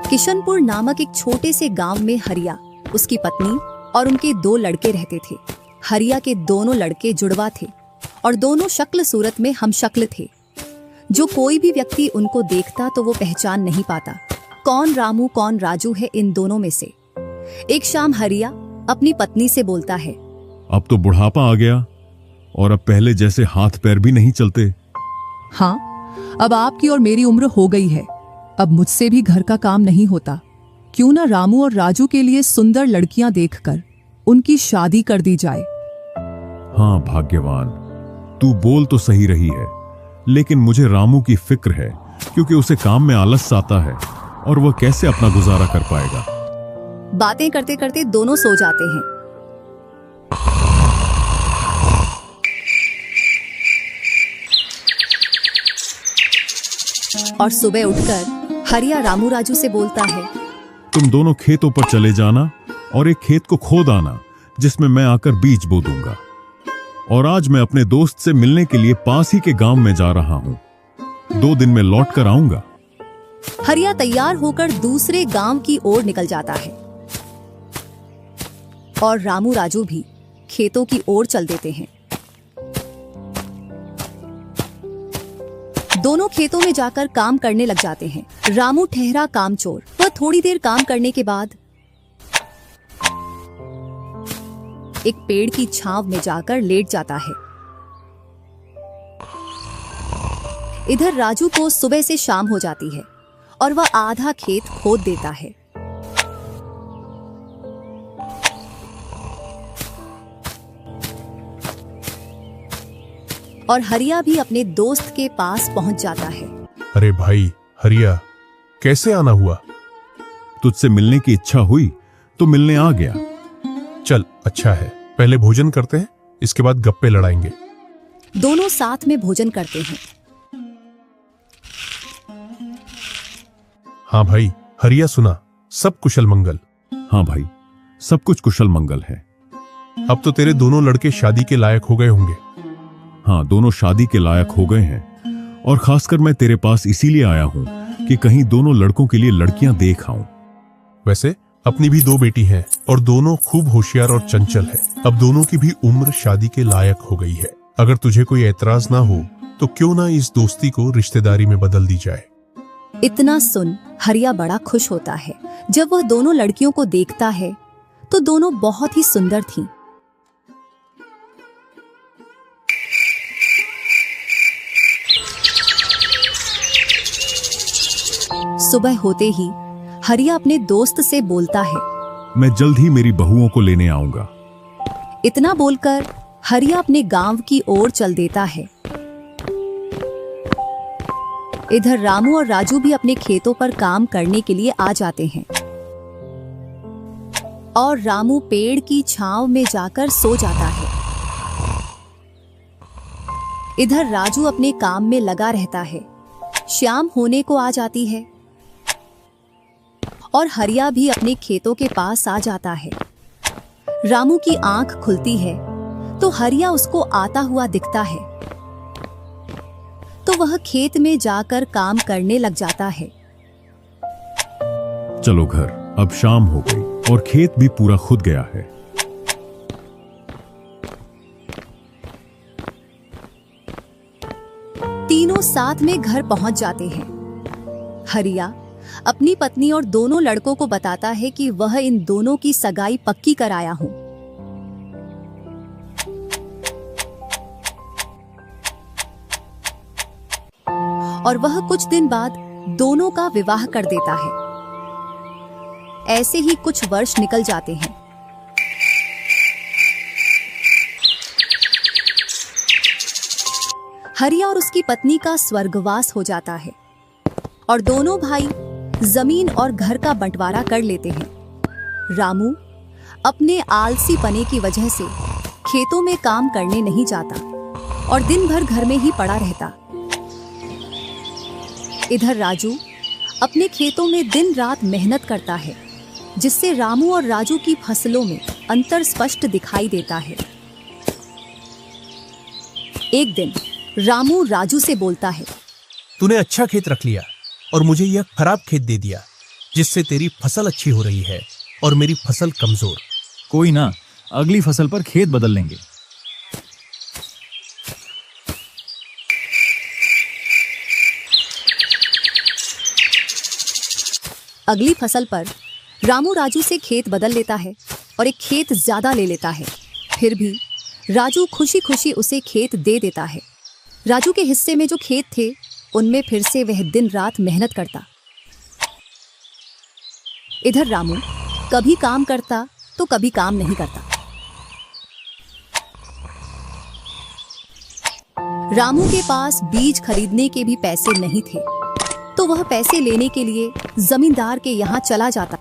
किशनपुर नामक एक छोटे से गांव में हरिया, उसकी पत्नी और उनके 2 लड़के रहते थे। हरिया के दोनों लड़के जुड़वा थे और दोनों शक्ल सूरत में हमशक्ल थे। जो कोई भी व्यक्ति उनको देखता तो वो पहचान नहीं पाता कौन रामू कौन राजू है इन दोनों में से। एक शाम हरिया अपनी पत्नी से बोलता है, अब तो बुढ़ापा आ गया और अब पहले जैसे हाथ पैर भी नहीं चलते। हाँ, अब आपकी और मेरी उम्र हो गई है, अब मुझसे भी घर का काम नहीं होता। क्यों ना रामू और राजू के लिए सुंदर लड़कियां देखकर उनकी शादी कर दी जाए। हाँ भाग्यवान, तू बोल तो सही रही है, लेकिन मुझे रामू की फिक्र है क्योंकि उसे काम में आलस आता है और वह कैसे अपना गुजारा कर पाएगा। बातें करते करते दोनों सो जाते हैं। और सुबह उठकर हरिया रामू राजू से बोलता है, तुम दोनों खेतों पर चले जाना और एक खेत को खोद आना जिसमें मैं आकर बीज बो दूंगा। और आज मैं अपने दोस्त से मिलने के लिए पास ही के गांव में जा रहा हूं। 2 दिन में लौट कर आऊंगा। हरिया तैयार होकर दूसरे गांव की ओर निकल जाता है और रामू राजू भी खेतों की ओर चल देते हैं। दोनों खेतों में जाकर काम करने लग जाते हैं। रामू ठहरा कामचोर। वह थोड़ी देर काम करने के बाद एक पेड़ की छांव में जाकर लेट जाता है। इधर राजू को सुबह से शाम हो जाती है और वह आधा खेत खोद देता है। और हरिया भी अपने दोस्त के पास पहुंच जाता है। अरे भाई हरिया, कैसे आना हुआ? तुझसे मिलने की इच्छा हुई तो मिलने आ गया। चल अच्छा है, पहले भोजन करते हैं, इसके बाद गप्पे लड़ाएंगे। दोनों साथ में भोजन करते हैं। हाँ भाई हरिया, सुना सब कुशल मंगल? हाँ भाई, सब कुछ कुशल मंगल है। अब तो तेरे दोनों लड़के शादी के लायक हो गए होंगे। हाँ, दोनों शादी के लायक हो गए हैं और खासकर मैं तेरे पास इसीलिए आया हूं कि कहीं दोनों लड़कों के लिए लड़कियां देख आऊं। वैसे अपनी भी 2 बेटी हैं और दोनों खूब होशियार और चंचल है। अब दोनों की भी उम्र शादी के लायक हो गई है। अगर तुझे कोई एतराज ना हो तो क्यों ना इस दोस्ती को रिश्तेदारी में बदल दी जाए। इतना सुन हरिया बड़ा खुश होता है। जब वह दोनों लड़कियों को देखता है तो दोनों बहुत ही सुंदर थीं। सुबह होते ही हरिया अपने दोस्त से बोलता है, मैं जल्द ही मेरी बहुओं को लेने आऊंगा। इतना बोलकर हरिया अपने गांव की ओर चल देता है। इधर रामू और राजू भी अपने खेतों पर काम करने के लिए आ जाते हैं और रामू पेड़ की छांव में जाकर सो जाता है। इधर राजू अपने काम में लगा रहता है। शाम होने को आ जाती है और हरिया भी अपने खेतों के पास आ जाता है। रामू की आंख खुलती है तो हरिया उसको आता हुआ दिखता है, तो वह खेत में जाकर काम करने लग जाता है। चलो घर, अब शाम हो गई और खेत भी पूरा खुद गया है। तीनों साथ में घर पहुंच जाते हैं। हरिया अपनी पत्नी और दोनों लड़कों को बताता है कि वह इन दोनों की सगाई पक्की कराया हूं। और वह कुछ दिन बाद दोनों का विवाह कर देता है। ऐसे ही कुछ वर्ष निकल जाते हैं। हरिया और उसकी पत्नी का स्वर्गवास हो जाता है और दोनों भाई जमीन और घर का बंटवारा कर लेते हैं। रामू अपने आलसी पने की वजह से खेतों में काम करने नहीं जाता और दिन भर घर में ही पड़ा रहता। इधर राजू अपने खेतों में दिन रात मेहनत करता है, जिससे रामू और राजू की फसलों में अंतर स्पष्ट दिखाई देता है। एक दिन रामू राजू से बोलता है, तूने अच्छा खेत रख लिया और मुझे यह खराब खेत दे दिया जिससे तेरी फसल अच्छी हो रही है और मेरी फसल कमजोर। कोई ना, अगली फसल पर खेत बदल लेंगे। अगली फसल पर रामू राजू से खेत बदल लेता है और एक खेत ज्यादा ले लेता है। फिर भी राजू खुशी खुशी उसे खेत दे देता है। राजू के हिस्से में जो खेत थे उनमें फिर से वह दिन रात मेहनत करता। इधर रामू कभी काम करता तो कभी काम नहीं करता। रामू के पास बीज खरीदने के भी पैसे नहीं थे, तो वह पैसे लेने के लिए जमींदार के यहाँ चला जाता।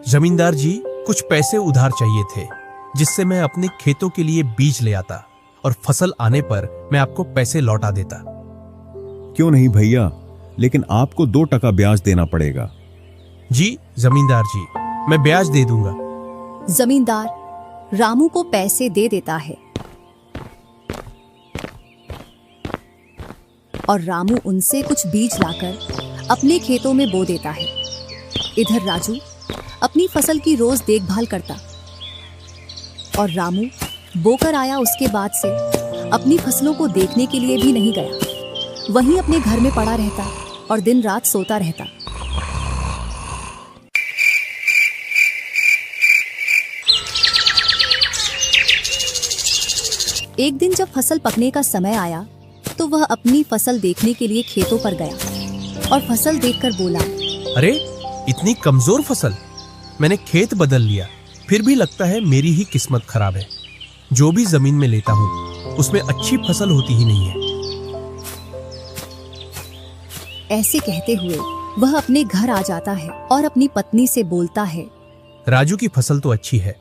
जमींदार जी, कुछ पैसे उधार चाहिए थे, जिससे मैं अपने खेतों के लिए बीज ले आता और फसल आने पर मैं आपको पैसे लौटा देता। क्यों नहीं भैया, लेकिन आपको 2% ब्याज देना पड़ेगा। जी जमींदार जी, मैं ब्याज दे दूंगा। जमींदार रामू को पैसे दे देता है और रामू उनसे कुछ बीज लाकर अपने खेतों में बो देता है। इधर राजू अपनी फसल की रोज देखभाल करता और रामू बोकर आया उसके बाद से अपनी फसलों को देखने के लिए भी नहीं गया। वहीं अपने घर में पड़ा रहता और दिन रात सोता रहता। एक दिन जब फसल पकने का समय आया तो वह अपनी फसल देखने के लिए खेतों पर गया और फसल देखकर बोला, अरे इतनी कमजोर फसल! मैंने खेत बदल लिया, फिर भी लगता है मेरी ही किस्मत खराब है। जो भी जमीन में लेता हूँ उसमें अच्छी फसल होती ही नहीं है। ऐसे कहते हुए वह अपने घर आ जाता है और अपनी पत्नी से बोलता है, राजू की फसल तो अच्छी है,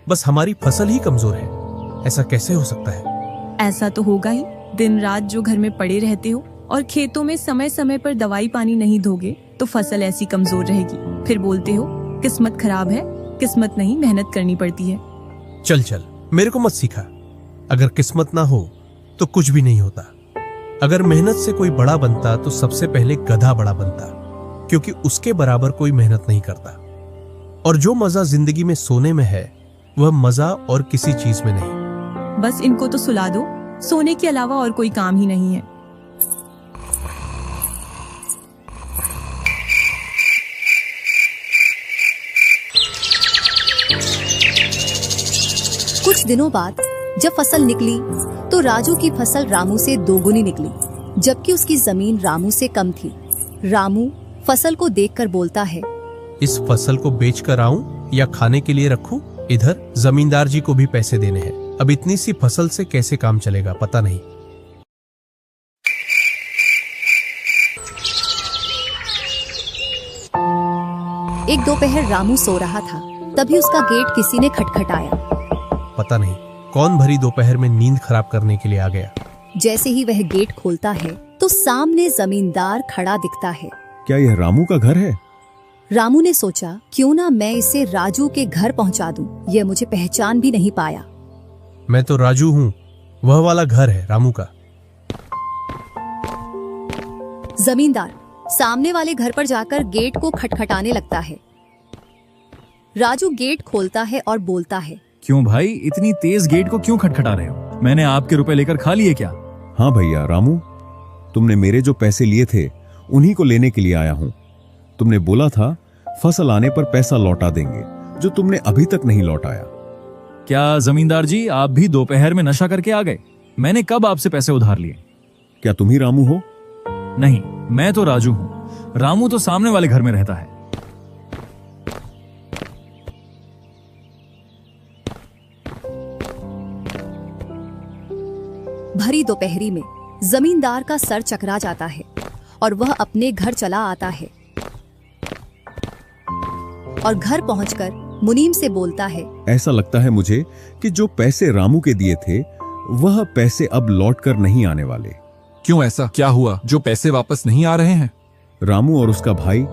बस हमारी फसल ही कमजोर है। ऐसा कैसे हो सकता है? ऐसा तो होगा ही। दिन रात जो घर में पड़े रहते हो और खेतों में समय समय पर दवाई पानी नहीं दोगे तो फसल ऐसी कमजोर रहेगी। फिर बोलते हो किस्मत खराब है। किस्मत नहीं, मेहनत करनी पड़ती है। चल चल, मेरे को मत सिखा। अगर किस्मत ना हो तो कुछ भी नहीं होता। अगर मेहनत से कोई बड़ा बनता तो सबसे पहले गधा बड़ा बनता, क्योंकि उसके बराबर कोई मेहनत नहीं करता। और जो मजा जिंदगी में सोने में है वह मजा और किसी चीज में नहीं। बस इनको तो सुला दो, सोने के अलावा और कोई काम ही नहीं है। कुछ दिनों बाद जब फसल निकली तो राजू की फसल रामू से दोगुनी निकली, जबकि उसकी जमीन रामू से कम थी। रामू फसल को देखकर बोलता है, इस फसल को बेच कर आऊं या खाने के लिए रखूं? इधर जमींदार जी को भी पैसे देने हैं। अब इतनी सी फसल से कैसे काम चलेगा पता नहीं। एक दोपहर रामू सो रहा था, तभी उसका गेट किसी ने खटखटाया। पता नहीं कौन भरी दोपहर में नींद खराब करने के लिए आ गया। जैसे ही वह गेट खोलता है तो सामने जमींदार खड़ा दिखता है। क्या यह रामू का घर है? रामू ने सोचा, क्यों ना मैं इसे राजू के घर पहुंचा दूं। यह मुझे पहचान भी नहीं पाया। मैं तो राजू हूँ, वह वाला घर है रामू का। जमींदार सामने वाले घर पर जाकर गेट को खटखटाने लगता है। राजू गेट खोलता है और बोलता है, क्यों भाई, इतनी तेज गेट को क्यों खटखटा रहे हो? मैंने आपके रुपए लेकर खा लिए क्या? हाँ भैया रामू, तुमने मेरे जो पैसे लिए थे उन्हीं को लेने के लिए आया हूँ। तुमने बोला था फसल आने पर पैसा लौटा देंगे, जो तुमने अभी तक नहीं लौटाया। क्या जमींदार जी, आप भी दोपहर में नशा करके आ गए? मैंने कब आपसे पैसे उधार लिए? क्या तुम ही रामू हो? नहीं, मैं तो राजू हूँ। रामू तो सामने वाले घर में रहता है। भरी दोपहरी में जमींदार का सर चकरा जाता है और वह अपने घर चला आता है और घर पहुंचकर मुनीम से बोलता है, ऐसा लगता है मुझे कि जो पैसे रामू के दिए थे वह पैसे अब लौट कर नहीं आने वाले। क्यों, ऐसा क्या हुआ जो पैसे वापस नहीं आ रहे हैं? रामू और उसका भाई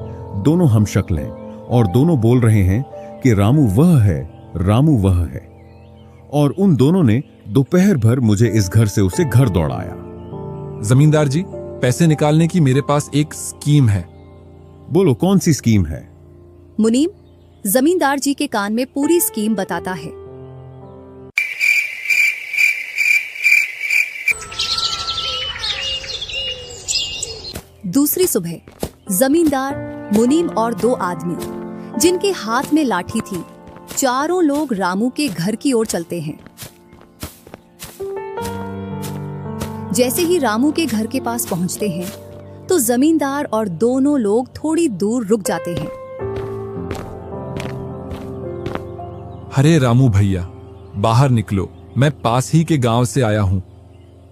दोनों हमशक्ल हैं और दोनों बोल रहे हैं कि रामू वह है, रामू वह है। और उन दोनों ने दोपहर भर मुझे इस घर से उसे घर दौड़ाया। जमींदार जी, पैसे निकालने की मेरे पास एक स्कीम है। बोलो कौन सी स्कीम है? मुनीम जमींदार जी के कान में पूरी स्कीम बताता है। दूसरी सुबह जमींदार, मुनीम और दो आदमी जिनके हाथ में लाठी थी, चारों लोग रामू के घर की ओर चलते हैं। जैसे ही रामू के घर के पास पहुंचते हैं तो जमींदार और दोनों लोग थोड़ी दूर रुक जाते हैं। अरे रामू भैया, बाहर निकलो, मैं पास ही के गांव से आया हूँ।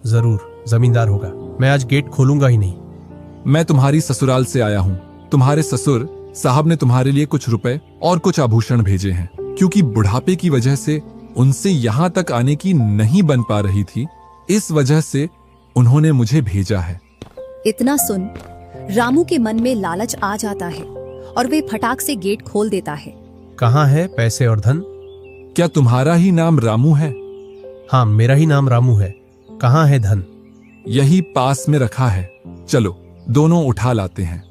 जरूर जमींदार होगा, मैं आज गेट खोलूंगा ही नहीं। मैं तुम्हारी ससुराल से आया हूँ। तुम्हारे ससुर साहब ने तुम्हारे लिए कुछ रुपए और कुछ आभूषण भेजे हैं, क्योंकि बुढ़ापे की वजह से उनसे यहाँ तक आने की नहीं बन पा रही थी, इस वजह से उन्होंने मुझे भेजा है। इतना सुन रामू के मन में लालच आ जाता है और वे फटाक से गेट खोल देता है। कहाँ है पैसे और धन? क्या तुम्हारा ही नाम रामू है? हाँ, मेरा ही नाम रामू है। कहाँ है धन? यही पास में रखा है, चलो दोनों उठा लाते हैं।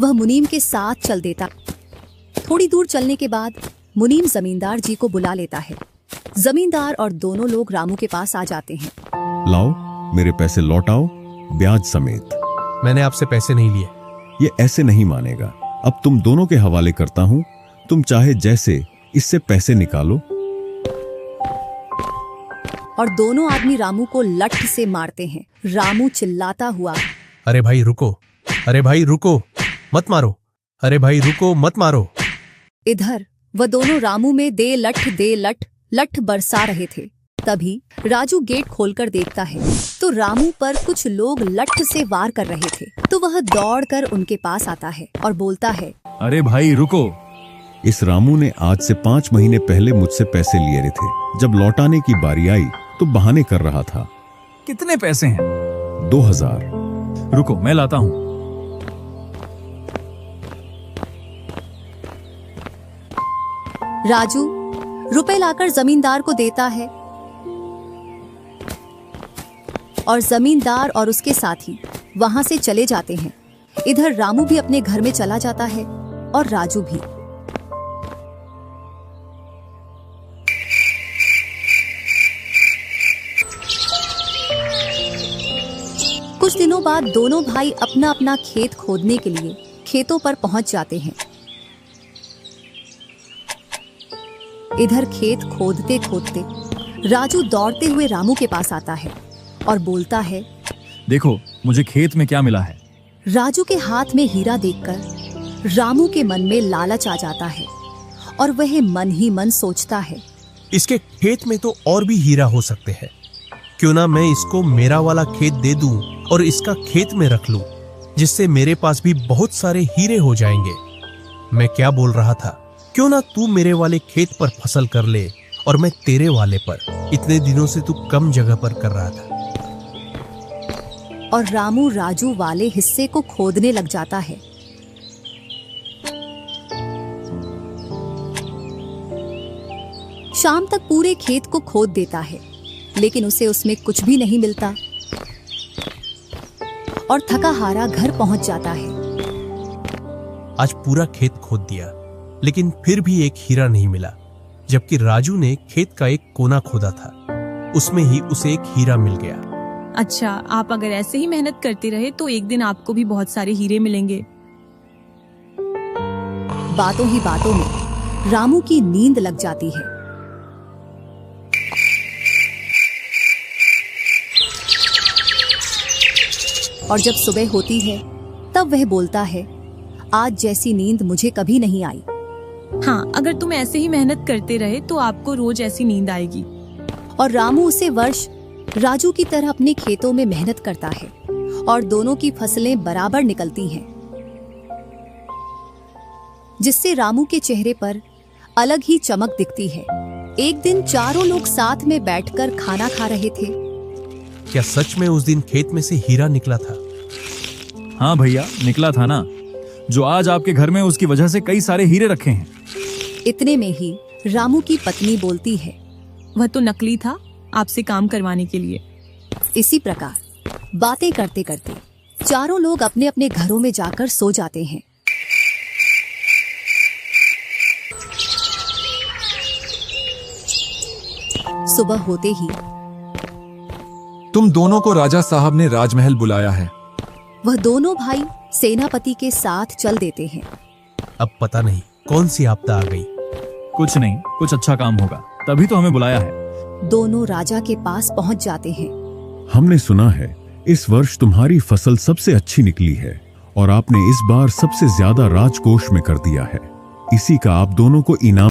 वह मुनीम के साथ चल देता। थोड़ी दूर चलने के बाद मुनीम जमींदार जी को बुला लेता है। जमींदार और दोनों लोग रामू के पास आ जाते हैं। लाओ मेरे पैसे लौटाओ, ब्याज समेत। मैंने आपसे पैसे नहीं लिए। ये ऐसे नहीं मानेगा। अब तुम दोनों के हवाले करता हूं, तुम चाहे जैसे इससे पैसे निकालो। और दोनों आदमी रामू को लठ से मारते हैं। रामू चिल्लाता हुआ, अरे भाई रुको, अरे भाई रुको, मत मारो, अरे भाई रुको, मत मारो। इधर वह दोनों रामू में दे लठ लठ बरसा रहे थे। तभी राजू गेट खोलकर देखता है तो रामू पर कुछ लोग लठ से वार कर रहे थे। तो वह दौड़कर उनके पास आता है और बोलता है, अरे भाई रुको। इस रामू ने आज से 5 महीने पहले मुझसे पैसे लिए थे। जब लौटाने की बारी आई तो बहाने कर रहा था। कितने पैसे हैं? 2000। रुको मैं लाता हूँ। राजू रुपए लाकर जमींदार को देता है और जमींदार और उसके साथी वहां से चले जाते हैं। इधर रामू भी अपने घर में चला जाता है और राजू भी। कुछ दिनों बाद दोनों भाई अपना अपना खेत खोदने के लिए खेतों पर पहुंच जाते हैं। इधर खेत खोदते खोदते राजू दौड़ते हुए रामू के पास आता है और बोलता है, देखो मुझे खेत में क्या मिला है। राजू के हाथ में हीरा देखकर रामू के मन में लालच आ जाता है और वह मन ही मन सोचता है, इसके खेत में तो और भी हीरा हो सकते हैं। क्यों ना मैं इसको मेरा वाला खेत दे दूं और इसका खेत में रख लूं, जिससे मेरे पास भी बहुत सारे हीरे हो जाएंगे। मैं क्या बोल रहा था, क्यों ना तू मेरे वाले खेत पर फसल कर ले और मैं तेरे वाले पर। इतने दिनों से तू कम जगह पर कर रहा था। और रामू राजू वाले हिस्से को खोदने लग जाता है। शाम तक पूरे खेत को खोद देता है, लेकिन उसे उसमें कुछ भी नहीं मिलता और थका हारा घर पहुंच जाता है। आज पूरा खेत खोद दिया, लेकिन फिर भी एक हीरा नहीं मिला, जबकि राजू ने खेत का एक कोना खोदा था, उसमें ही उसे एक हीरा मिल गया। अच्छा, आप अगर ऐसे ही मेहनत करते रहे तो एक दिन आपको भी बहुत सारे हीरे मिलेंगे। बातों ही बातों में रामू की नींद लग जाती है। और जब सुबह होती है तब वह बोलता है, आज जैसी नींद मुझे कभी नहीं आई। हाँ, अगर तुम ऐसे ही मेहनत करते रहे तो आपको रोज ऐसी नींद आएगी। और रामू उसे वर्ष राजू की तरह अपने खेतों में मेहनत करता है और दोनों की फसलें बराबर निकलती हैं, जिससे रामू के चेहरे पर अलग ही चमक दिखती है। एक दिन चारों लोग साथ में बैठकर खाना खा रहे थे। क्या सच में उस दिन खेत में से हीरा निकला था? हाँ भैया, निकला था ना। जो आज आपके घर में उसकी वजह से कई सारे हीरे रखे हैं। इतने में ही रामू की पत्नी बोलती है, वह तो नकली था, आपसे काम करवाने के लिए। इसी प्रकार बातें करते करते चारों लोग अपने अपने घरों में जाकर सो जाते हैं। सुबह होते ही तुम दोनों को राजा साहब ने राजमहल बुलाया है। वह दोनों भाई सेनापति के साथ चल देते हैं। अब पता नहीं कौन सी आपदा आ गई। कुछ नहीं, कुछ अच्छा काम होगा, तभी तो हमें बुलाया है। दोनों राजा के पास पहुंच जाते हैं। हमने सुना है इस वर्ष तुम्हारी फसल सबसे अच्छी निकली है और आपने इस बार सबसे ज्यादा राजकोष में कर दिया है। इसी का आप दोनों को इनाम